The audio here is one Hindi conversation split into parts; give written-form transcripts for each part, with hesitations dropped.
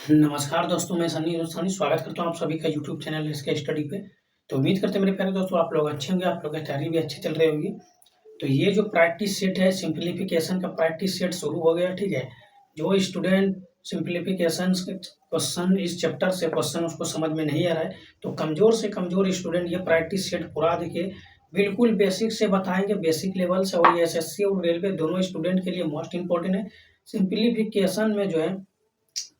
नमस्कार दोस्तों, मैं सन्नी हिंदुस्तानी स्वागत करता हूँ आप सभी का यूट्यूब चैनल इसके स्टडी पे। तो उम्मीद करते हैं मेरे प्यारे दोस्तों आप लोग अच्छे होंगे, आप लोग की तैयारी भी अच्छी चल रही होगी। तो ये जो प्रैक्टिस सेट है सिंप्लीफिकेशन का प्रैक्टिस सेट शुरू हो गया, ठीक है। जो स्टूडेंट सिंप्लीफिकेशन क्वेश्चन इस चैप्टर से क्वेश्चन उसको समझ में नहीं आ रहा है, तो कमज़ोर से कमज़ोर स्टूडेंट ये प्रैक्टिस सेट पूरा देखिए, बिल्कुल बेसिक से बताएंगे, बेसिक लेवल से। और ये एसएससी और रेलवे दोनों स्टूडेंट के लिए मोस्ट इंपॉर्टेंट है। सिंप्लीफिकेशन में जो है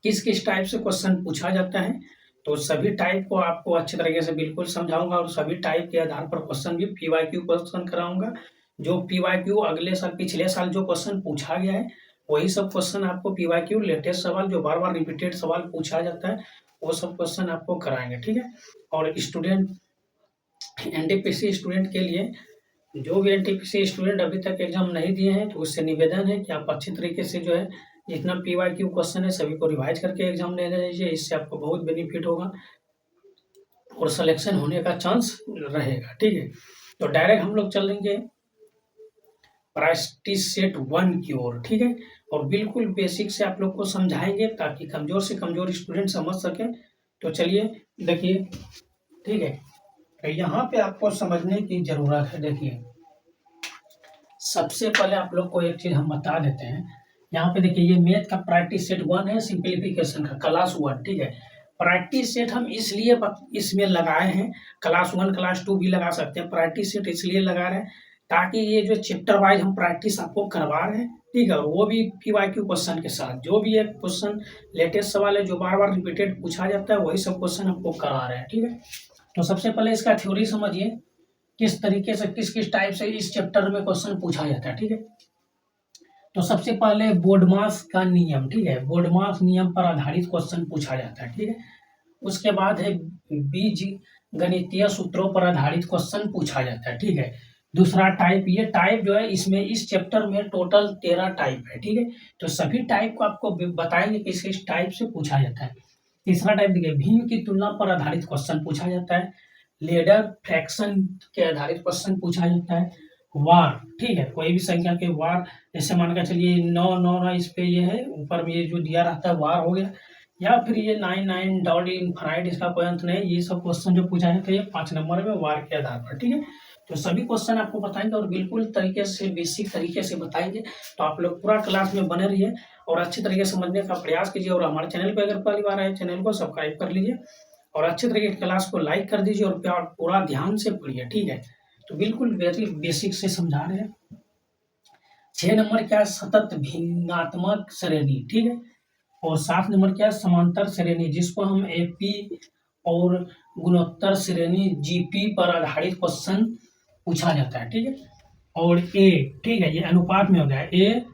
किस किस टाइप से क्वेश्चन पूछा जाता है, तो सभी टाइप को आपको अच्छे तरीके से बिल्कुल समझाऊंगा और सभी टाइप के आधार पर क्वेश्चन भी पीवाईक्यू क्वेश्चन कराऊंगा। जो पीवाईक्यू अगले साल पिछले साल जो क्वेश्चन पूछा गया है वही सब क्वेश्चन आपको पीवाईक्यू लेटेस्ट सवाल जो बार बार रिपीटेड सवाल पूछा जाता है वो सब क्वेश्चन आपको कराएंगे, ठीक है। और स्टूडेंट एनटीपीसी स्टूडेंट के लिए, जो भी एनटीपीसी स्टूडेंट अभी तक एग्जाम नहीं दिए हैं तो उससे निवेदन है कि आप अच्छी तरीके से जो है जितना पीवाईक्यू क्वेश्चन है सभी को रिवाइज करके एग्जाम देने दीजिए। इससे आपको बहुत बेनिफिट होगा और सिलेक्शन होने का चांस रहेगा, ठीक है। तो डायरेक्ट हम लोग चलेंगे प्रैक्टिस सेट 1 की ओर, ठीक है। और बिल्कुल बेसिक से आप लोग को समझाएंगे ताकि कमजोर से कमजोर स्टूडेंट समझ सके। तो चलिए देखिए, ठीक है। तो यहाँ पे आपको समझने की जरूरत है। देखिए, सबसे पहले आप लोग को एक चीज हम बता देते हैं। यहाँ पे देखिए, ये मैथ का प्रैक्टिस सेट 1 है, सिंप्लीफिकेशन का क्लास 1, ठीक है। प्रैक्टिस सेट हम इसलिए इसमें लगाए हैं, क्लास 1 क्लास 2 भी लगा सकते हैं। प्रैक्टिस सेट इसलिए लगा रहे हैं ताकि ये जो चैप्टर वाइज हम प्रैक्टिस आपको करवा रहे हैं, ठीक है, वो भी पीवाईक्यू क्वेश्चन के साथ। जो भी एक क्वेश्चन लेटेस्ट सवाल है जो बार बार रिपीटेड पूछा जाता है वही सब क्वेश्चन आपको करा रहे हैं, ठीक है। तो सबसे पहले इसका थ्योरी समझिए, किस तरीके से किस किस टाइप से इस चैप्टर में क्वेश्चन पूछा जाता है, ठीक है। तो सबसे पहले बोर्डमास का नियम, ठीक है, बोर्डमास नियम पर आधारित क्वेश्चन पूछा जाता है, ठीक है। उसके बाद है बीज गणितीय सूत्रों पर आधारित क्वेश्चन पूछा जाता है, ठीक है। दूसरा टाइप, ये टाइप जो है इसमें इस चैप्टर में टोटल 13 टाइप है, ठीक है। तो सभी टाइप को आपको बताएंगे कि किस टाइप से पूछा जाता है। तीसरा टाइप देखिए, भिन्न की तुलना पर आधारित क्वेश्चन पूछा जाता है। लेडर फ्रैक्शन के आधारित क्वेश्चन पूछा जाता है। वार, ठीक है, कोई भी संख्या के वार, जैसे मान के चलिए 9 9 ना, इस पे ये है ऊपर में ये जो दिया रहता है वार हो गया, या फिर ये 9 9 डॉट इनफाइनाइट, इसका कोई अंत नहीं। ये सब क्वेश्चन जो पूछा है तो ये 5 नंबर में वार के आधार पर, ठीक है। तो सभी क्वेश्चन आपको बताएंगे और बिल्कुल तरीके से बेसिक तरीके से बताएंगे। तो आप लोग पूरा क्लास में बने रहिए और अच्छी तरीके से समझने का प्रयास कीजिए। और हमारे चैनल पर अगर पहली बार आए चैनल को सब्सक्राइब कर लीजिए और अच्छे तरीके की क्लास को लाइक कर दीजिए और पूरा ध्यान से पढ़िए, ठीक है। तो बिल्कुल वेरी बेसिक से समझा रहे हैं। 6 नंबर क्या है, सतत भिन्नात्मक श्रेणी, ठीक है। और 7 नंबर क्या है, समांतर श्रेणी, जिसको हम एपी और गुणोत्तर श्रेणी जीपी पर आधारित क्वेश्चन पूछा जाता है, ठीक है। और ए, ठीक है, ये अनुपात में हो गया, ए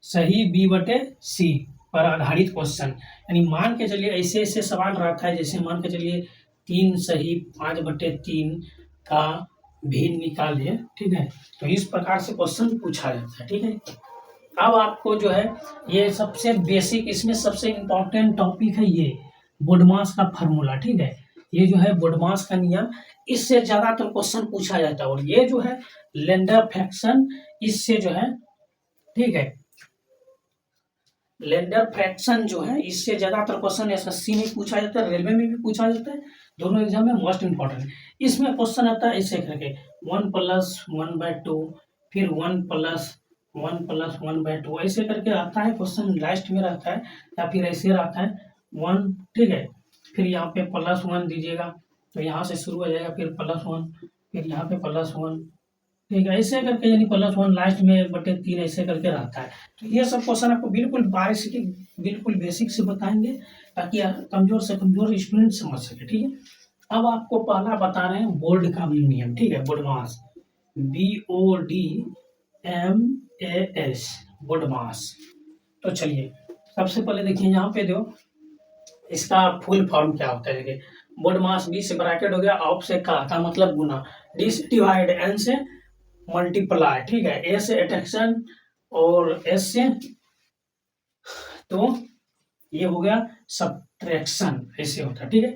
सही B/C पर आधारित क्वेश्चन, यानी मान के चलिए ऐसे ऐसे सवाल रहता है, जैसे मान के चलिए 3 सही 5/3 का भिन्न निकालिए, ठीक है। तो इस प्रकार से क्वेश्चन पूछा जाता है, ठीक है। अब आपको जो है ये सबसे बेसिक, इसमें सबसे इम्पोर्टेंट टॉपिक है ये बोडमास का फार्मूला, ठीक है। ये जो है बोडमास का नियम, इससे ज्यादातर क्वेश्चन पूछा जाता है। और ये जो है लेंडर फ्रैक्शन, इससे जो है, ठीक है, लेंडर फ्रैक्शन जो है इससे ज्यादातर क्वेश्चन एसएससी में पूछा जाता है, रेलवे में भी पूछा जाता है, दोनों एग्जाम में मोस्ट इंपॉर्टेंट है। इसमें क्वेश्चन आता है ऐसे करके 1 + 1/2, फिर 1 + 1 ऐसे करके आता है क्वेश्चन, लास्ट में रहता है, या फिर ऐसे रहता है 1, ठीक है। फिर यहाँ पे +1 दीजिएगा तो यहाँ से शुरू हो जाएगा, फिर +1, फिर यहाँ पे +1, ठीक है, ऐसे करके, यानी +1 लास्ट में 1/3 ऐसे करके रहता है। तो ये सब क्वेश्चन आपको बिल्कुल बारीकी बिल्कुल बेसिक से बताएंगे ताकि कमजोर से कमजोर स्टूडेंट समझ सके, ठीक है। अब आपको पहला बता रहे हैं बोर्ड का नियम, ठीक है, बोडमास, BODMAS, बोडमास। तो चलिए सबसे पहले देखिए यहाँ पे जो इसका फुल फॉर्म क्या होता है, देखिए बोडमास, बी से ब्रैकेट हो गया, ऑफ से का मतलब गुना, डी से डिवाइड, एन से मल्टीप्लाई, ठीक है, ए से एट्रैक्शन और एस से, तो ये हो गया सब्ट्रैक्शन, ऐसे होता है, ठीक है।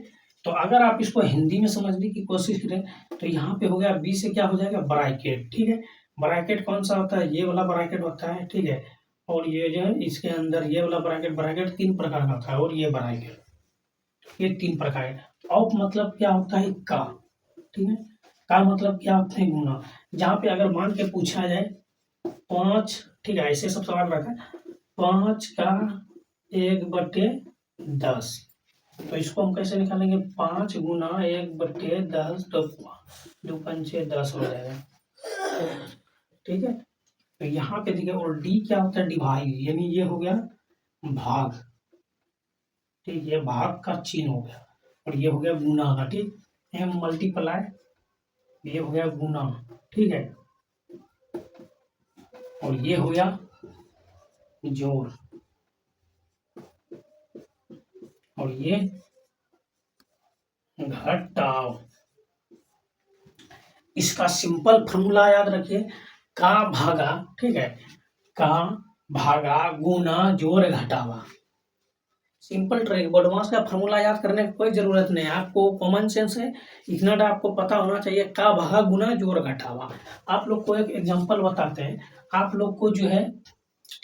तो अगर आप इसको हिंदी में समझने की कोशिश करें तो यहाँ पे हो गया बी से क्या हो जाएगा ब्रैकेट, ठीक है। ब्रैकेट कौन सा होता है, ये वाला ब्रैकेट होता है, ठीक है। और ये जो है इसके अंदर ये वाला ब्रैकेट ब्रैकेट 3 प्रकार का होता है और ये ब्रैकेट ये 3 प्रकार है। ऑफ मतलब क्या होता है का, ठीक है, का मतलब क्या होता है गुना। जहाँ पे अगर मान के पूछा जाए 5, ठीक है, ऐसे सब सवाल रहता है 5 का 1/10, तो इसको हम कैसे निकालेंगे 5 गुना 1/10 तो 2 पंचे 10 हो जाएगा, ठीक है। तो यहाँ पे देखिए और डी क्या होता है डिवाइड, यानी ये हो गया भाग, ठीक, ये भाग का चिन्ह हो गया और ये हो गया गुना का, ठीक, एम मल्टीप्लाई ये हो गया गुना, ठीक है, और ये हो गया जोड़ और ये घटाव। इसका सिंपल फॉर्मूला याद रखिए का भागा, ठीक है, का भागा गुना जोड़ घटावा। सिंपल ट्रिक, बोडमास का फॉर्मूला याद करने की कोई जरूरत नहीं है, आपको कॉमन सेंस है, इतना आपको पता होना चाहिए का भागा गुना जोड़ घटावा। आप लोग को एक एग्जांपल बताते हैं, आप लोग को जो है,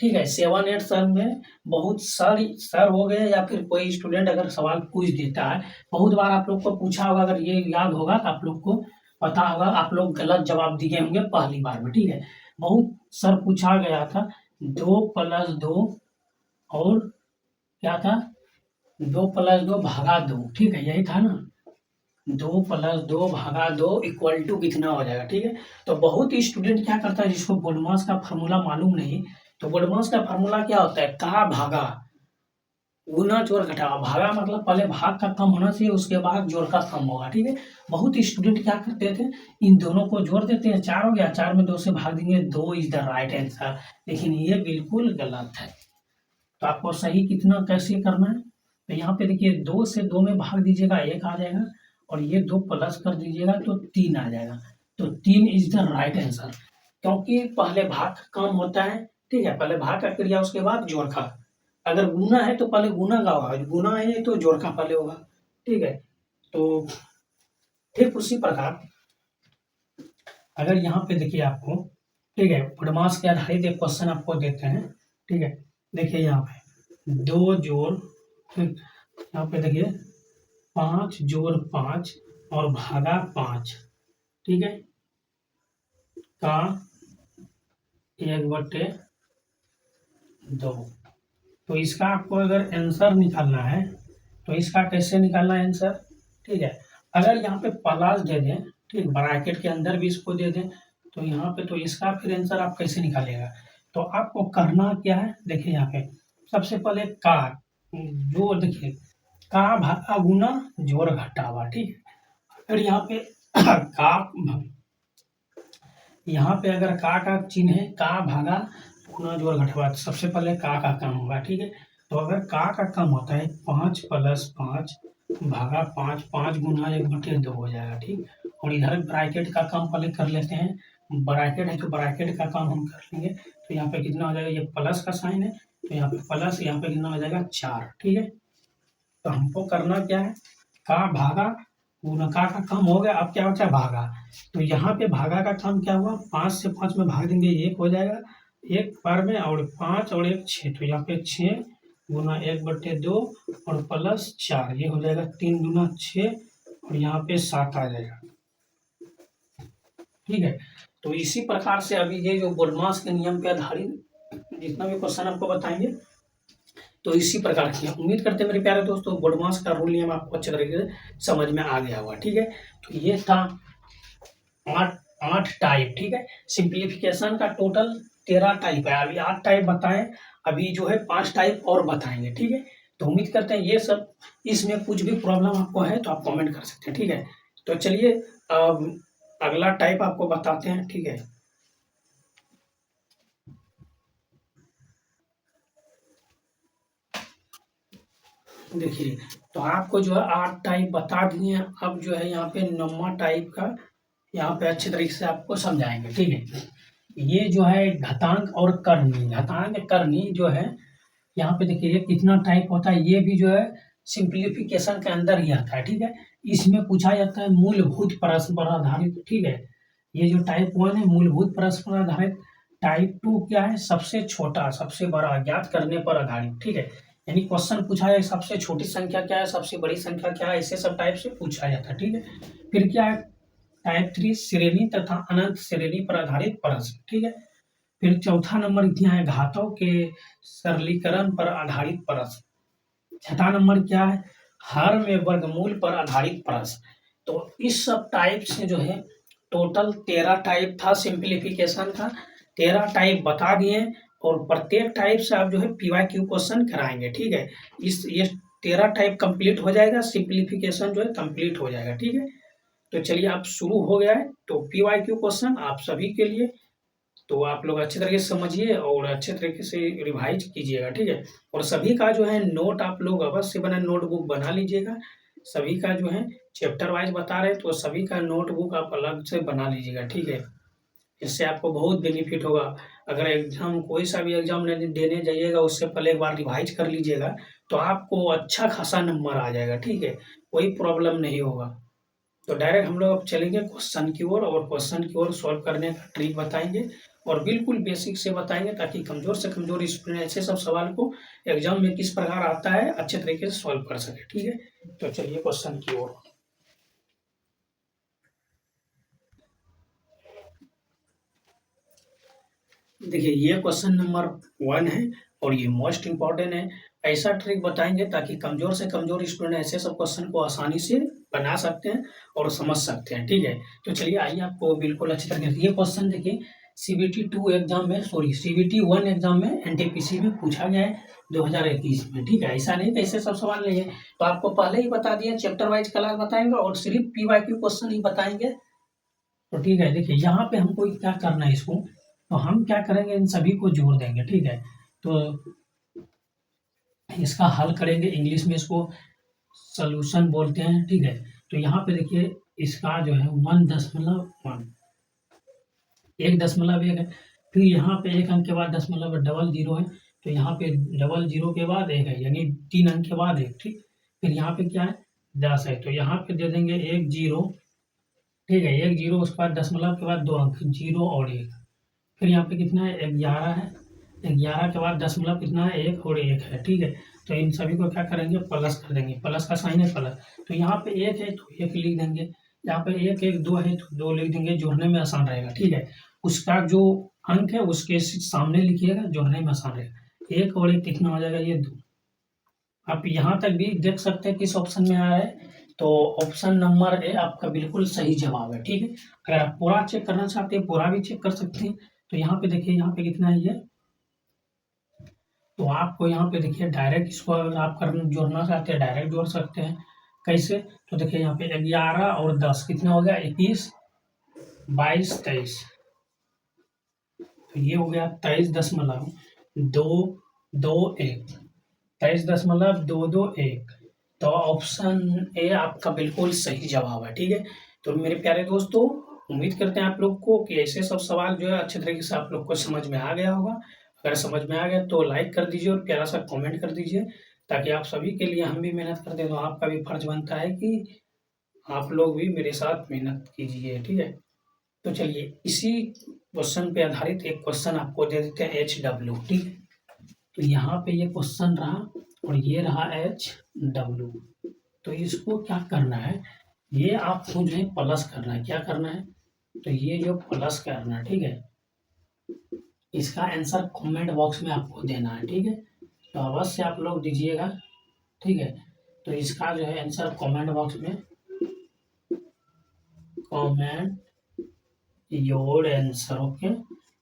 ठीक है, 7-8 साल में बहुत सारी सर हो गए या फिर कोई स्टूडेंट अगर सवाल पूछ देता है, बहुत बार आप लोग को पूछा होगा, अगर ये याद होगा तो आप लोग को पता होगा, आप लोग गलत जवाब दिए होंगे पहली बार में, ठीक है। बहुत सर पूछा गया था 2 + 2 और क्या था 2 + 2 भागा 2, ठीक है, यही था ना, 2 + 2 भागा 2 इक्वल टू कितना हो जाएगा, ठीक है। तो बहुत ही स्टूडेंट क्या करता है जिसको बोडमास का फार्मूला मालूम नहीं, तो बोडमास का फार्मूला क्या होता है का भागा गुना जोड़ घटावा। भागा मतलब पहले भाग का कम होना चाहिए उसके बाद जोड़ का कम होगा, ठीक है। बहुत ही स्टूडेंट क्या करते थे इन दोनों को जोड़ देते हैं, 4 हो गया, 4 में 2 से भाग देंगे, 2 इज द राइट आंसर, लेकिन ये बिल्कुल गलत है। तो आपको सही कितना कैसे करना है, तो यहाँ पे देखिए 2 से 2 में भाग दीजिएगा 1 आ जाएगा और ये 2 प्लस कर दीजिएगा तो 3 आ जाएगा, तो 3 इज द राइट आंसर, क्योंकि पहले भाग कम होता है, ठीक है, पहले भाग का क्रिया उसके बाद जोड़ का। अगर गुना है तो पहले गुना का होगा, गुना है तो जोड़ का पहले होगा, ठीक है। तो ठीक उसी प्रकार अगर यहाँ पे देखिए आपको, ठीक है, बोडमास के आधारित एक क्वेश्चन आपको देते हैं, ठीक है, देखिए यहाँ पे 2 जोड़, यहाँ पे देखिए 5 जोड़ 5 और भागा 5, ठीक है, का 1/2। तो इसका आपको अगर आंसर निकालना है तो इसका कैसे निकालना है आंसर, ठीक है। अगर यहाँ पे प्लस दे दें, ठीक, ब्रैकेट के अंदर भी इसको दे दें तो यहाँ पे, तो इसका फिर आंसर आप कैसे निकालेगा, तो आपको करना क्या है, देखिए यहाँ पे सबसे पहले का जो देखिए का भागा गुना जोड़ घटावा, ठीक है। अगर यहाँ पे का यहाँ पे अगर का चिन्ह है का भागा गुना जोड़ घटावा, सबसे पहले का कम होगा, ठीक है। तो अगर का कम होता है 5 + 5 भागा 5, 5 गुना 1/2 हो जाएगा, ठीक। और इधर ब्रैकेट का काम पहले कर लेते हैं, ब्रैकेट है तो ब्रैकेट का काम हम कर लेंगे, तो यहाँ पे कितना हो जाएगा, ये प्लस का साइन है तो यहाँ पे प्लस, यहाँ पे कितना हो जाएगा 4, ठीक है। तो हमको करना क्या है का भागा गुना का कम हो गया, अब क्या बचा भागा, तो यहाँ पे भागा का काम क्या हुआ 5 से 5 में भाग देंगे 1 हो जाएगा, 1 बार में और 5 और 1 6, तो यहाँ पे 6 गुना 1/2 और प्लस 4, ये हो जाएगा 3 गुना 6 और यहाँ पे 7 आ जाएगा, ठीक है। तो इसी प्रकार से अभी ये जो बोडमास के नियम पे आधारित जितना भी क्वेश्चन आपको बताएंगे तो इसी प्रकार की उम्मीद करते हैं मेरे प्यारे दोस्तों बोडमास का रूल नियम आपको अच्छे तरीके से समझ में आ गया होगा, ठीक है। तो ये था 8 टाइप, ठीक है, सिंप्लीफिकेशन का टोटल 13 टाइप है, अभी 8 टाइप बताएं, अभी जो है 5 टाइप और बताएंगे, ठीक है। तो उम्मीद करते हैं ये सब, इसमें कुछ भी प्रॉब्लम आपको है तो आप कमेंट कर सकते हैं, ठीक है। तो चलिए अगला टाइप आपको बताते हैं, ठीक है। देखिए तो आपको जो है 8 टाइप बता दिए हैं, अब जो है यहाँ पे 9वां टाइप का यहाँ पे अच्छे तरीके से आपको समझाएंगे, ठीक है। ये जो है घातांक और करनी, घातांक करनी जो है यहाँ पे देखिए ये कितना टाइप होता है, ये भी जो है सिंप्लीफिकेशन के अंदर ही आता है, ठीक है। इसमें पूछा जाता है मूलभूत प्रश्न पर आधारित, ठीक है। ये जो टाइप 1 है मूलभूत प्रश्न पर आधारित, टाइप 2 क्या है? सबसे छोटा, सबसे बड़ा, ज्ञात करने पर आधारित, ठीक है? यानी क्वेश्चन पूछा है सबसे छोटी संख्या क्या है, सबसे बड़ी संख्या क्या है, ऐसे सब टाइप से पूछा जाता है, ठीक है? फिर क्या है? टाइप 3 श्रेणी तथा अनंत श्रेणी पर आधारित प्रश्न, ठीक है? फिर चौथा नंबर क्या है? घातों के सरलीकरण पर आधारित प्रश्न। छठा नंबर क्या है? हर में वर्गमूल पर आधारित प्रश्न। तो इस सब टाइप से जो है टोटल 13 टाइप था सिंप्लीफिकेशन का, 13 टाइप बता दिए और प्रत्येक टाइप से आप जो है पीवाईक्यू क्वेश्चन कराएंगे, ठीक है? ये 13 टाइप कंप्लीट हो जाएगा, सिंप्लीफिकेशन जो है कंप्लीट हो जाएगा, ठीक है? तो चलिए आप शुरू हो गया है, तो पीवाईक्यू क्वेश्चन आप सभी के लिए, तो आप लोग अच्छे तरीके से समझिए और अच्छे तरीके से रिवाइज कीजिएगा, ठीक है? और सभी का जो है नोट आप लोग अवश्य बना नोटबुक बना लीजिएगा। सभी का जो है चैप्टर वाइज बता रहे हैं तो सभी का नोटबुक आप अलग से बना लीजिएगा, ठीक है? इससे आपको बहुत बेनिफिट होगा। अगर एग्जाम कोई सा भी एग्जाम देने जाइएगा उससे पहले एक बार रिवाइज कर लीजिएगा तो आपको अच्छा खासा नंबर आ जाएगा, ठीक है? कोई प्रॉब्लम नहीं होगा। तो डायरेक्ट हम लोग अब चलेंगे क्वेश्चन की ओर और क्वेश्चन की ओर सॉल्व करने का ट्रिक बताएंगे और बिल्कुल बेसिक से बताएंगे ताकि कमजोर से कमजोर स्टूडेंट ऐसे सब सवाल को एग्जाम में किस प्रकार आता है अच्छे तरीके से सॉल्व कर सके, ठीक है? तो चलिए क्वेश्चन की ओर। देखिए ये क्वेश्चन नंबर 1 है और ये मोस्ट इम्पोर्टेंट है। ऐसा ट्रिक बताएंगे ताकि कमजोर से कमजोर स्टूडेंट ऐसे सब क्वेश्चन को आसानी से बना सकते हैं और समझ सकते हैं, ठीक है? तो चलिए आइए आपको बिल्कुल अच्छी तरीके से ये क्वेश्चन देखिए, सीबीटी 2 एग्जाम में, सॉरी सीबीटी 1 एग्जाम में एनटीपीसी में पूछा गया है 2021 में, ठीक है? ऐसा नहीं कि ऐसे सब सवाल नहीं है। तो आपको पहले ही बता दिए चैप्टर वाइज क्लास बताएंगे और सिर्फ पीवाईक्यू क्वेश्चन ही बताएंगे, तो ठीक है? देखिए यहाँ पे हमको क्या करना है इसको, तो हम क्या करेंगे इन सभी को जोड़ देंगे, ठीक है? तो इसका हल करेंगे, इंग्लिश में इसको सॉल्यूशन बोलते हैं, ठीक है? तो यहाँ पे देखिए इसका जो है 1.1, 1.1 है। फिर यहाँ पे एक अंक के बाद दशमलव डबल जीरो है, तो यहाँ पे डबल जीरो के बाद एक है, यानी 3 अंक के बाद एक, ठीक? फिर यहाँ पे क्या है? 10 है, तो यहाँ पे दे देंगे एक जीरो, ठीक है? एक जीरो, उसके बाद दशमलव के बाद 2 अंक, जीरो और एक। फिर यहाँ पे कितना है? 11 है, 11 के बाद दशमलव कितना है? एक और एक है, ठीक है? तो इन सभी को क्या करेंगे? प्लस कर देंगे, प्लस का साइन है प्लस, तो यहाँ पे एक है तो एक लिख देंगे, यहाँ पे एक एक दो है तो दो लिख देंगे, जोड़ने में आसान रहेगा, ठीक है? उसका जो अंक है उसके सामने लिखिएगा, जोड़ने में आसान रहेगा। एक और एक कितना हो जाएगा? ये 2। आप यहाँ तक भी देख सकते हैं किस ऑप्शन में आ रहा है, तो ऑप्शन नंबर ए आपका बिल्कुल सही जवाब है, ठीक है? अगर आप पूरा चेक करना चाहते हैं पूरा भी चेक कर सकते हैं। तो यहाँ पे देखिए यहाँ पे कितना है ये, तो आपको यहाँ पे देखिए डायरेक्ट इसको अगर आप करना जोड़ना चाहते हैं डायरेक्ट जोड़ सकते हैं। कैसे? तो देखिए यहाँ पे 11 और 10 कितना हो गया? 21, 22, 23, तो ये हो गया 23.221, 23.221। तो ऑप्शन ए आपका बिल्कुल सही जवाब है, ठीक है? तो मेरे प्यारे दोस्तों, उम्मीद करते हैं आप लोग को कि ऐसे सब सवाल जो है अच्छे तरीके से आप लोग को समझ में आ गया होगा। अगर समझ में आ गया तो लाइक कर दीजिए और प्यारा सा कमेंट कर दीजिए, ताकि आप सभी के लिए हम भी मेहनत करते हैं तो आपका भी फर्ज बनता है कि आप लोग भी मेरे साथ मेहनत कीजिए, ठीक है? तो चलिए इसी क्वेश्चन पे आधारित एक क्वेश्चन आपको दे देते हैं HW, ठीक है? तो यहाँ पे ये क्वेश्चन रहा और ये रहा HW। तो इसको क्या करना है? ये आपको जो है प्लस करना है। क्या करना है? तो ये जो प्लस करना है, ठीक है? इसका आंसर कमेंट बॉक्स में आपको देना है, ठीक है? तो अवश्य आप लोग दीजिएगा, ठीक है? तो इसका जो है आंसर कमेंट बॉक्स में कमेंट योर आंसर, ओके?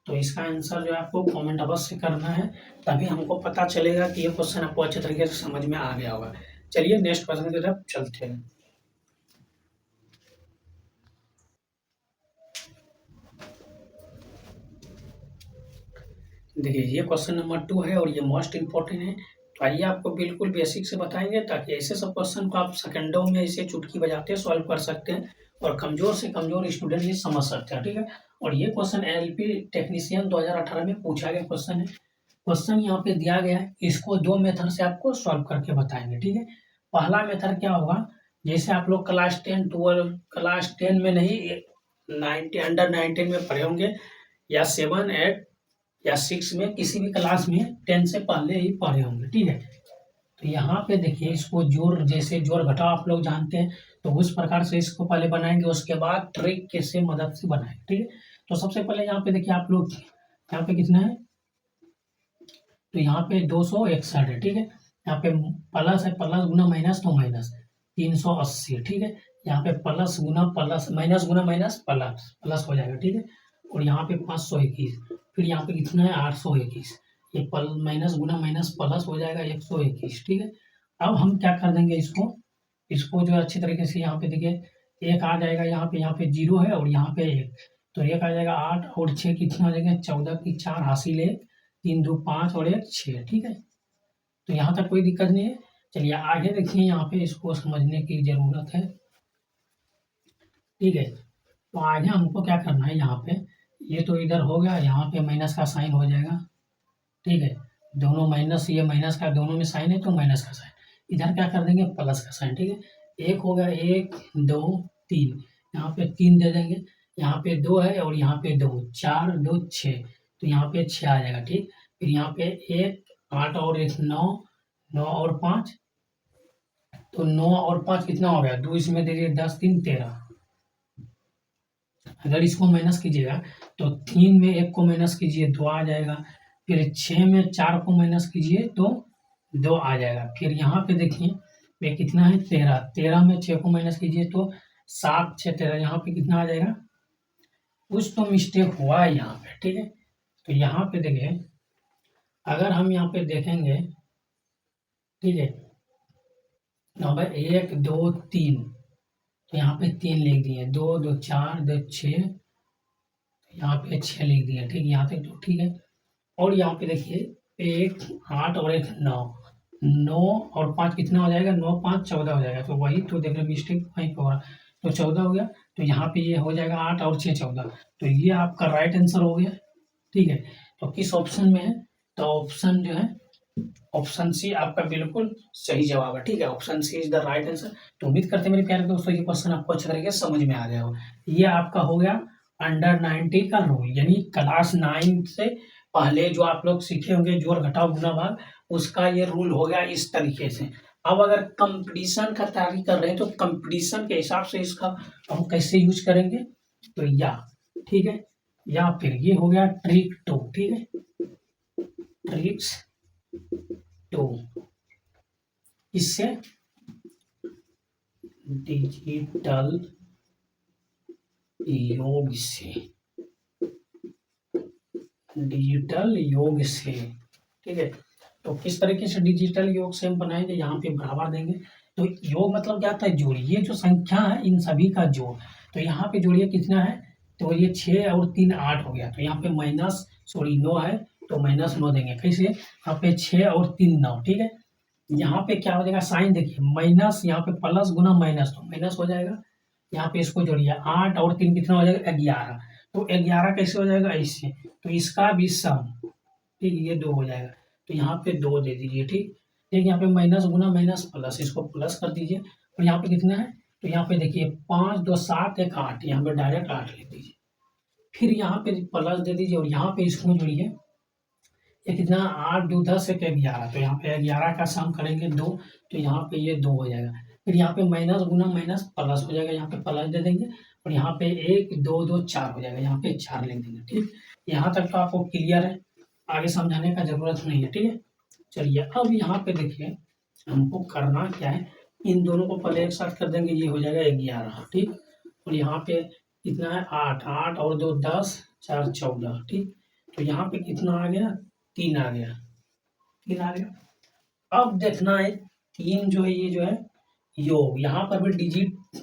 तो इसका आंसर जो है आपको कमेंट अवश्य करना है, तभी हमको पता चलेगा कि ये क्वेश्चन आपको अच्छे तरीके से समझ में आ गया होगा। चलिए नेक्स्ट क्वेश्चन की तरफ चलते हैं। देखिए ये क्वेश्चन नंबर 2 है और ये मोस्ट इम्पोर्टेंट है। तो आइए आपको बिल्कुल बेसिक से बताएंगे ताकि ऐसे सब क्वेश्चन को आप सेकंडों में ऐसे चुटकी बजाते सॉल्व कर सकते हैं और कमजोर से कमजोर स्टूडेंट ये समझ सकते हैं, ठीक है? और ये क्वेश्चन एलपी टेक्नीशियन 2018 में पूछा गया क्वेश्चन है। क्वेश्चन यहाँ पे दिया गया है, इसको 2 मेथड से आपको सॉल्व करके बताएंगे, ठीक है? पहला मेथड क्या होगा, जैसे आप लोग क्लास 10 12 क्लास 10 में नहीं 19 अंडर 19 में पढ़े होंगे या 7 8 या 6 में किसी भी क्लास में 10 से पहले ही पढ़े होंगे, ठीक है। तो यहाँ पे देखिए इसको जोड़, जैसे जोड़ घटाव आप लोग जानते हैं, तो उस प्रकार से इसको पहले बनाएंगे, उसके बाद ट्रिक के से मदद से बनाएंगे, ठीक है। तो सबसे पहले यहाँ पे देखिए आप लोग, यहाँ पे कितना है, तो यहाँ पे 261 है, ठीक है। यहाँ पे प्लस है, प्लस गुना माइनस तो माइनस 380, ठीक है। यहाँ पे प्लस गुना प्लस, माइनस गुना माइनस प्लस प्लस हो जाएगा, ठीक है। और यहाँ पे 521, फिर यहाँ पे कितना है 821, ये पल माइनस गुना माइनस प्लस हो जाएगा 121, ठीक है। अब हम क्या कर देंगे, इसको जो है अच्छी तरीके से यहाँ पे देखिए एक आ जाएगा, यहाँ पे 0 है और यहाँ पे 1, तो एक आ जाएगा 8 और 6 कितना हो जाएगा 14 की 4 हासिल 1, 3 2 5 और 1 6, ठीक है। तो यहाँ तक कोई दिक्कत नहीं है। चलिए आगे देखिए, यहाँ पे इसको समझने की जरूरत है, ठीक है। तो आगे हमको क्या करना है, यहाँ पे ये तो इधर हो गया, यहाँ पे माइनस का साइन हो जाएगा, ठीक है। दोनों माइनस, ये माइनस का दोनों में साइन है तो माइनस का साइन, इधर क्या कर देंगे प्लस का साइन, ठीक है। एक हो गया 1 2 3, यहाँ पे 3 दे देंगे, यहाँ पे 2 है और यहाँ पे 2, 4 2 6, तो यहाँ पे 6 आ जाएगा, ठीक। फिर यहाँ पे 1 8 और 1 9, 9 और 5, तो 9 और 5 कितना हो गया 2, इसमें दे दिए 10 3 13। अगर इसको माइनस कीजिएगा तो 3 में 1 को माइनस कीजिए 2 आ जाएगा, फिर 6 में 4 को माइनस कीजिए तो 2 आ जाएगा। फिर यहाँ पे देखिए ये कितना है 13, 13 में 6 को माइनस कीजिए तो 7 6 13, यहाँ पे कितना आ जाएगा, कुछ तो मिस्टेक हुआ है यहाँ पे, ठीक है। तो यहाँ पे देखिए अगर हम यहाँ पे देखेंगे, ठीक है, नंबर 1 2 3, तो यहाँ पे 3 लिख दिए, 2 2 4 2 6, यहाँ पे 6 लिख दिए, ठीक, यहाँ तक तो ठीक है। और यहाँ पे देखिए 1 8 और 1 9, 9 और 5 कितना हो जाएगा 9 5 14 हो जाएगा, तो वही तो देख रहे मिस्टेक वहीं पे हो रहा, तो 14 हो गया, तो यहाँ पे ये हो जाएगा 8 और 6 14, तो ये आपका राइट आंसर हो गया, ठीक है। तो किस ऑप्शन में है, तो ऑप्शन जो है ऑप्शन सी आपका बिल्कुल सही जवाब है, ठीक है। Option C is the right answer. तो उम्मीद करते हैं मेरे प्यारे दोस्तों ये क्वेश्चन आपको अच्छे तरीके से समझ में आ गया हो। ये आपका हो गया अंडर 90 का रूल, यानी क्लास 9 से पहले जो आप लोग सीखे होंगे जोड़ घटाव गुणा भाग, उसका ये रूल हो गया इस तरीके से। अब अगर कंपटीशन का तैयारी कर रहे हैं तो कंपटीशन के हिसाब से इसका हम कैसे यूज करेंगे, तो या ठीक है, या फिर ये हो गया ट्रिक 2, ठीक है, ट्रिक्स 2, इससे डिजिटल योग से, डिजिटल योग से, ठीक है। तो किस तरीके से डिजिटल योग से हम बनाएंगे, यहाँ पे बराबर देंगे, तो योग मतलब क्या था जोड़, ये जो संख्या है इन सभी का जोड़, तो यहाँ पे जोड़िए कितना है, तो ये 6 और 3 8 हो गया, तो यहाँ पे माइनस 9 है तो माइनस 9 देंगे, कैसे, यहाँ पे 6 और 3 9, ठीक है। यहाँ पे क्या हो जाएगा साइन देखिए माइनस, यहाँ पे प्लस गुना माइनस तो माइनस हो जाएगा, यहाँ पे इसको जोड़िए 8 और 3 कितना हो जाएगा 11, तो 11 कैसे हो जाएगा ऐसे, तो इसका भी सम, ठीक, ये 2 हो जाएगा, तो यहाँ पे 2 दे दीजिए, ठीक ठीक। यहाँ पे माइनस गुना माइनस प्लस, इसको प्लस कर दीजिए, और यहाँ पे कितना है, तो यहाँ पे देखिए 5 2 7 1 8, यहाँ पे डायरेक्ट 8 लिख दीजिए, फिर यहाँ पे प्लस दे दीजिए और यहाँ पे इसको जोड़िए, ये कितना 8 2 10 1 11, तो यहाँ पे 11 का सम करेंगे 2, तो यहाँ पे ये 2 हो जाएगा, फिर यहाँ पे माइनस गुना माइनस प्लस हो जाएगा, यहाँ पे प्लस दे देंगे और यहाँ पे 1 2 2 4 हो जाएगा, यहाँ पे 4 लिख देंगे, ठीक। यहाँ तक तो आपको क्लियर है, आगे समझाने का जरूरत नहीं है, ठीक है। चलिए अब यहाँ पे देखिए हमको करना क्या है, इन दोनों को पहले एक साथ कर देंगे, ये हो जाएगा 11, ठीक, और यहाँ पे कितना है 8 8 और 2 10 4 14, ठीक, तो यहाँ पे कितना आ गया 3 आ गया, 3 आ गया। अब देखना है 3 जो है ये जो है योग, यहाँ पर भी डिजिट,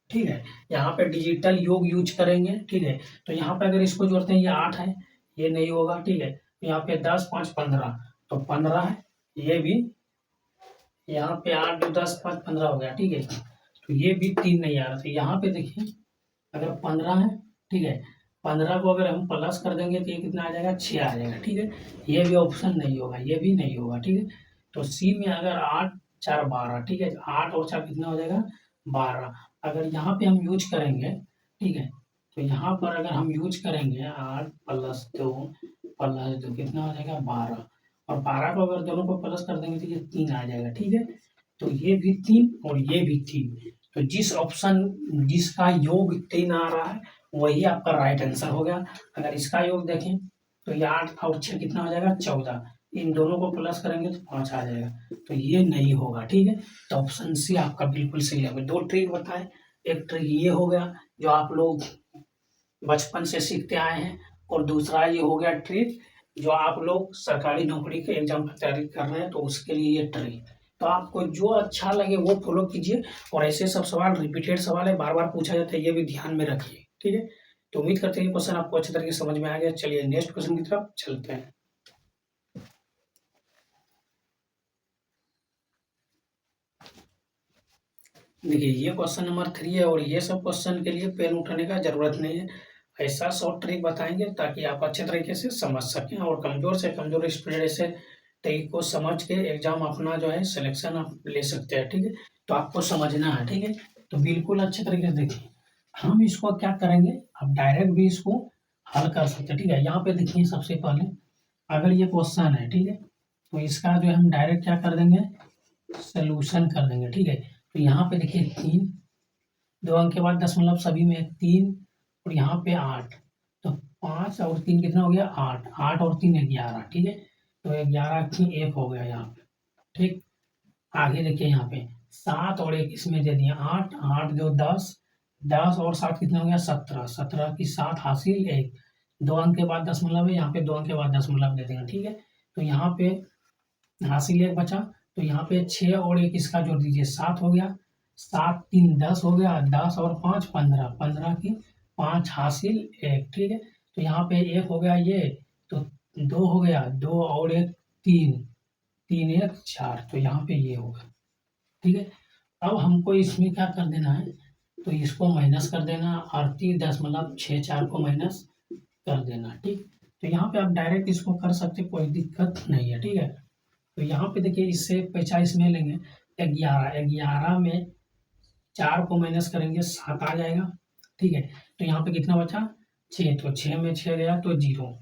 ठीक है, यहाँ पे डिजिटल योग यूज करेंगे, ठीक है। तो यहाँ पे अगर इसको जोड़ते हैं ये 8 है, ये नहीं होगा, ठीक है, यहाँ पे 10 5 15, तो 15 है, ये भी यहाँ पे 8 2 10 5 15 हो गया, ठीक है, तो ये भी 3 नहीं आ रहा, तो यहाँ पे देखिए अगर 15 है, ठीक है, 15 को अगर हम प्लस कर देंगे तो ये कितना आ जाएगा 6 आ जाएगा, ठीक है, ये भी ऑप्शन नहीं होगा, ये भी नहीं होगा, ठीक है। तो सी में अगर 8 4 12, ठीक है, 8 और 4 कितना हो जाएगा 12, अगर यहाँ पे हम यूज करेंगे, ठीक है, तो यहाँ पर अगर हम यूज करेंगे 8 + 2 प्लस 2 कितना हो जाएगा 12, और 12 को अगर दोनों को प्लस कर देंगे तो ये 3 आ जाएगा, ठीक है। तो ये भी 3 और ये भी 3, तो जिस ऑप्शन जिसका योग 3 आ रहा है वही आपका राइट आंसर हो गया। अगर इसका योग देखें तो ये 8 और 6 कितना हो जाएगा 14, इन दोनों को प्लस करेंगे तो 5 आ जाएगा, तो ये नहीं होगा, ठीक है। तो ऑप्शन सी आपका बिल्कुल सही है। 2 ट्रिक बताए, एक ट्रिक ये हो गया जो आप लोग बचपन से सीखते आए हैं, और दूसरा ये हो गया ट्रिक जो आप लोग सरकारी नौकरी के एग्जाम की तैयारी कर रहे हैं तो उसके लिए ये ट्रिक। तो आपको जो अच्छा लगे वो फॉलो कीजिए, और ऐसे सब सवाल रिपीटेड सवाल है, बार बार पूछा जाता है, ये भी ध्यान में रखिए, ठीक है। तो उम्मीद करते हैं क्वेश्चन आपको अच्छे तरीके से समझ में आ गया। चलिए नेक्स्ट क्वेश्चन की तरफ चलते हैं। देखिए ये क्वेश्चन नंबर 3 है, और ये सब क्वेश्चन के लिए पेन उठाने का जरूरत नहीं है, ऐसा शॉर्ट ट्रिक बताएंगे ताकि आप अच्छे तरीके से समझ सकें, और कमजोर से कमजोर स्टूडेंट ऐसे ट्रिक को समझ के एग्जाम अपना जो है सिलेक्शन आप ले सकते हैं, ठीक है। तो आपको समझना है, ठीक है। तो बिल्कुल अच्छे तरीके से देखिए, हम इसको क्या करेंगे, अब डायरेक्ट भी इसको हल कर सकते हैं, ठीक है। यहाँ पे देखिए सबसे पहले अगर ये क्वेश्चन है, ठीक है, तो इसका जो है हम डायरेक्ट क्या कर देंगे, सोल्यूशन कर देंगे, ठीक है। तो यहाँ पे देखिए 3, 2 अंक के बाद दशमलव सभी में 3, और यहाँ पे 8, तो 5 और 3 कितना हो गया 8, 8 और 3 11, ठीक है। तो 11 की 1 हो गया यहाँ पे, ठीक। आगे देखिए यहाँ पे 7 और 1 इसमें दे दिया 8, 8 दो 10, 10 और 7 कितना हो गया 17, 17 की 7 हासिल 1, 2 अंक के बाद दशमलव है, यहाँ पे 2 अंक के बाद दशमलव दे देंगे, ठीक है। तो यहाँ पे हासिल 1 बचा, तो यहाँ पे 6 और 1 इसका जोड़ दीजिए 7 हो गया, 7 3 10 हो गया, 10 और 5 15, 15 की 5 हासिल 1, ठीक है। तो यहाँ पे 1 हो गया ये, तो 2 हो गया, 2 और 1 3, 3 1 4, तो यहाँ पे ये होगा, ठीक है। अब हमको इसमें क्या कर देना है, तो इसको माइनस कर देना, 38.64 को माइनस कर देना, ठीक। तो यहाँ पे आप डायरेक्ट इसको कर सकते, कोई दिक्कत नहीं है, ठीक है। तो यहाँ पे देखिए इससे 50 में लेंगे 11, 11 में 4 को माइनस करेंगे 7 आ जाएगा, ठीक है। तो यहाँ पे कितना बचा 6, तो 6 में 6 गया तो 0,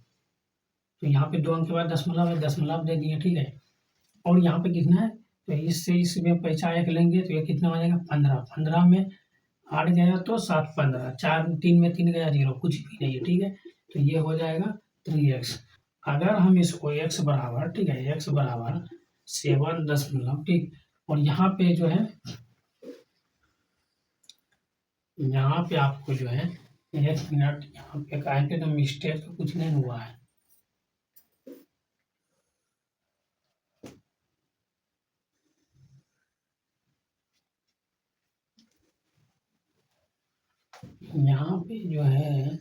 तो यहाँ पे 2 अंक के बाद दशमलव है, दशमलव दे दिए, ठीक है। और यहाँ पे कितना है, तो इससे इसमें पैसा 1 लेंगे तो ये कितना हो जाएगा 15, 15 में 8 गया तो 7 15, 4 3 में 3 गया 0, कुछ भी नहीं है, ठीक है। तो ये हो जाएगा 3x। अगर हम इसको x बराबर, ठीक है, x बराबर 7 दशमलव, ठीक, और यहाँ पे जो है, यहाँ पे आपको जो है 1 मिनट यहाँ पे कहेंगे तो मिस्टेक तो कुछ नहीं हुआ है, यहाँ पे जो है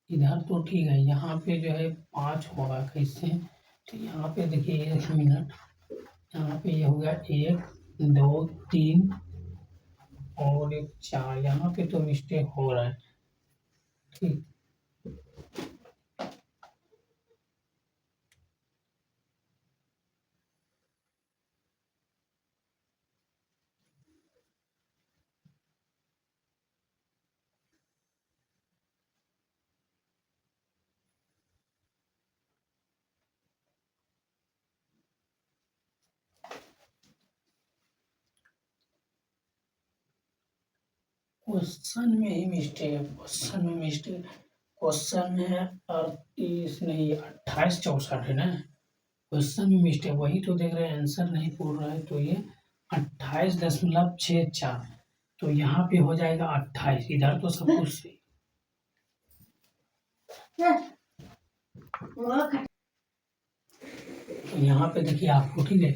इधर तो ठीक है, यहाँ पे जो है 5 होगा कैसे, तो यहाँ पे देखिए 1 मिनट, यहाँ पे ये हो गया 1 2 3 और 1 4, यहाँ पे तो मिस्टेक हो रहा है, ठीक। क्वेश्चन में ही मिस्टेक है, क्वेश्चन में मिस्टेक, क्वेश्चन में 38 नहीं 28 64 है ना, क्वेश्चन में मिस्टेक, वही तो देख रहे हैं आंसर नहीं पूछ रहा है, तो ये 28.64, तो यहाँ पे हो जाएगा 28, इधर तो सब कुछ सही। तो यहाँ पे देखिए आपको, ठीक है,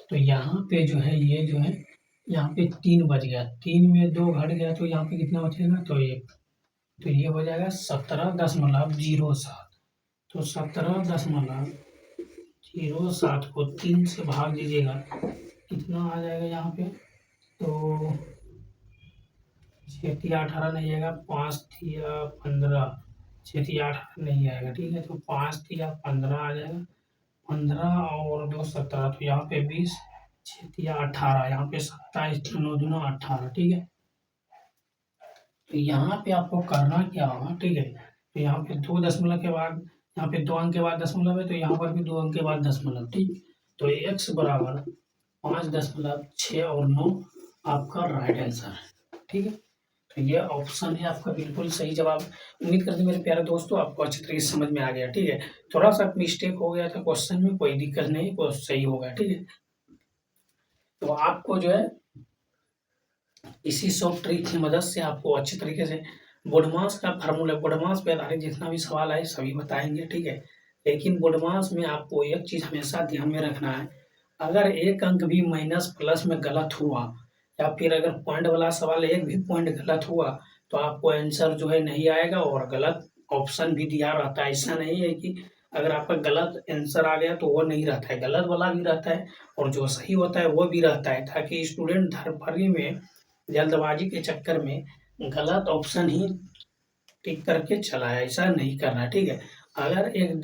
तो यहाँ पे जो है ये जो है यहाँ पे 3 बच गया, 3 में 2 घट गया, तो यहाँ पे कितना बचेगा तो 1, तो ये हो जाएगा 17.07, तो 17.07 को 3 से भाग दीजिएगा, कितना आ जाएगा यहाँ पे, तो 6 तिया 18 नहीं आएगा, 5 तिया 15, 6 तिया 18 नहीं आएगा, ठीक है। तो 5 तिया 15 आ जाएगा, 15 और 2 17, तो यहाँ पे 20, 6 तिया 18, यहाँ पे 27, 9 दूना 18, ठीक है। तो यहाँ पे आपको करना क्या होगा, ठीक है, तो यहाँ पे 2 दशमलव के बाद यहाँ पे 2 अंक के बाद दशमलव है, तो यहाँ पर भी 2 अंक के बाद दशमलव, ठीक। तो x बराबर 5.6 और 9 आपका राइट आंसर है, ठीक है। तो ये ऑप्शन है आपका बिल्कुल सही जवाब। उम्मीद करते हैं मेरे प्यारे दोस्तों आपको अच्छी तरीके से समझ में आ गया, ठीक है। थोड़ा सा मिस्टेक हो गया था क्वेश्चन में, कोई दिक्कत नहीं, वो सही होगा, ठीक है। तो आपको जो है इसी शॉर्ट ट्रिक की मदद से आपको अच्छी तरीके से बोडमास का फार्मूला, बोडमास पे आधारित जितना भी सवाल आए सभी बताएंगे, ठीक है। लेकिन बोडमास में आपको एक चीज हमेशा ध्यान में रखना है, अगर एक अंक भी माइनस प्लस में गलत हुआ या फिर अगर पॉइंट वाला सवाल एक भी पॉइंट गलत हुआ तो आपको आंसर जो है नहीं आएगा, और गलत ऑप्शन भी दिया रहता है। ऐसा नहीं है कि अगर आपका गलत आंसर आ गया तो वो नहीं रहता है, गलत वाला भी रहता है और जो सही होता है वो भी रहता है, ताकि स्टूडेंट धड़पड़ी में जल्दबाजी के चक्कर में गलत ऑप्शन ही टिक करके चला है, ऐसा नहीं करना, ठीक है। अगर एक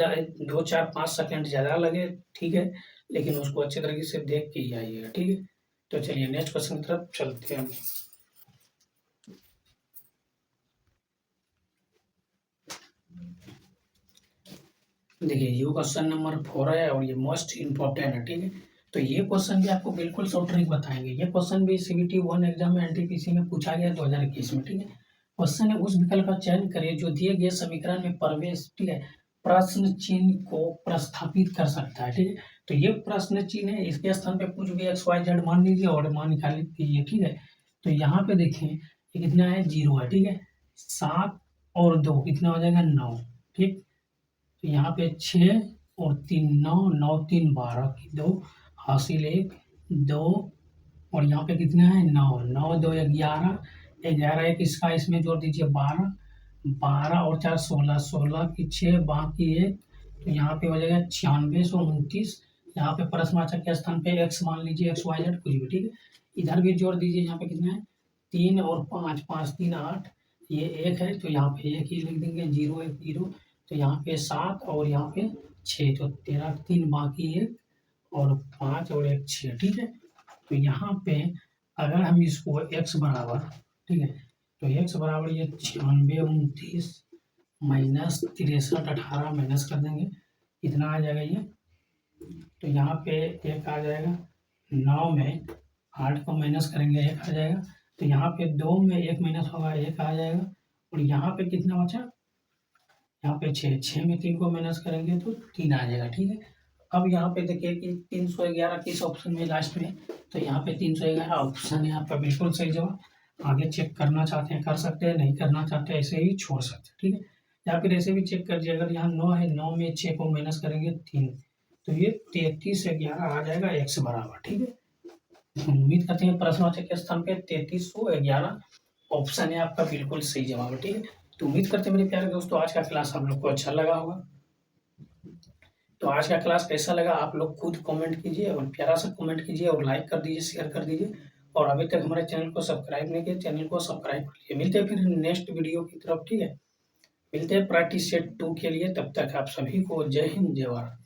2 4 5 सेकंड ज़्यादा लगे, ठीक है, लेकिन उसको अच्छे तरीके से देख के ही आइएगा, ठीक है। तो चलिए नेक्स्ट क्वेश्चन की तरफ चलते हैं। देखिए ये क्वेश्चन नंबर 4 है और ये मोस्ट इम्पोर्टेंट है, ठीक है। तो ये क्वेश्चन भी आपको बिल्कुल शॉर्ट ट्रिक बताएंगे। ये क्वेश्चन भी CBT 1 एग्जाम में NTPC में पूछा गया 2021 में, ठीक है। क्वेश्चन है उस विकल्प का चयन करिए जो दिए गए समीकरण में प्रवेश, ठीक है, प्रश्न चिन्ह को प्रस्थापित कर सकता है, ठीक है। तो ये प्रश्न चिन्ह है, इसके स्थान पे कुछ भी XYZ मान लीजिए और मान निकाल लीजिए, ठीक है। तो यहाँ पे देखें ये कितना है, 0 है, ठीक है। 7 और 2 कितना हो जाएगा, 9, ठीक। तो यहाँ पे 6 और 3 9, 9 3 12 की 2 हासिल 1 2, और यहाँ पे कितना है 9, 9 2 11, 11 एक इसका इसमें जोड़ दीजिए 12, 12 और 4 16, 16 की 6 बाकी 1, तो यहाँ पे हो जाएगा 9629। यहाँ पे प्रश्नवाचक के स्थान पे x मान लीजिए, XYZ कुछ भी, ठीक है। इधर भी जोड़ दीजिए, यहाँ पे कितना है 3 और 5, 5 3 8, ये 1 है तो यहाँ पे 1 ही लिख देंगे, 0 1 0। तो यहाँ पे 7 और यहाँ पे 6, तो 13 3 बाकी 1 और 5 और 1 6, ठीक है। तो यहाँ पे अगर हम इसको x बराबर, ठीक है, तो x बराबर ये 96 29 माइनस 63 18 माइनस कर देंगे, कितना आ जाएगा ये, तो यहाँ पे 1 आ जाएगा, 9 में 8 को माइनस करेंगे 1 आ जाएगा, तो यहाँ पे 2 में 1 माइनस होगा 1 आ जाएगा, और यहाँ पे कितना बचा, यहाँ पे 6 में 3 को माइनस करेंगे तो 3 आ जाएगा, ठीक है। अब यहाँ पे देखिए कि 311 किस ऑप्शन में लास्ट में, तो यहाँ पे 311 ऑप्शन है आपका बिल्कुल सही जवाब। आगे चेक करना चाहते हैं कर सकते हैं, नहीं करना चाहते ऐसे ही छोड़ सकते हैं, ठीक है। या फिर ऐसे भी चेक कर दीजिए, अगर यहाँ 9 है, 9 में 6 को माइनस करेंगे 3, तो ये 33 11 आ जाएगा x बराबर, ठीक है। उम्मीद करते हैं प्रश्नवाचक के स्थान पे 3311 ऑप्शन है आपका बिल्कुल सही जवाब, ठीक है। तो उम्मीद करते हैं मेरे प्यारे दोस्तों आज का क्लास आप लोग को अच्छा लगा होगा। तो आज का क्लास कैसा लगा आप लोग खुद कमेंट कीजिए, और प्यारा सा कमेंट कीजिए और लाइक कर दीजिए, शेयर कर दीजिए, और अभी तक हमारे चैनल को सब्सक्राइब नहीं किया, चैनल को सब्सक्राइब कर लीजिए। मिलते हैं फिर नेक्स्ट वीडियो की तरफ, ठीक है। मिलते हैं प्रैक्टिस सेट 2 के लिए, तब तक आप सभी को जय हिंद जय भारत।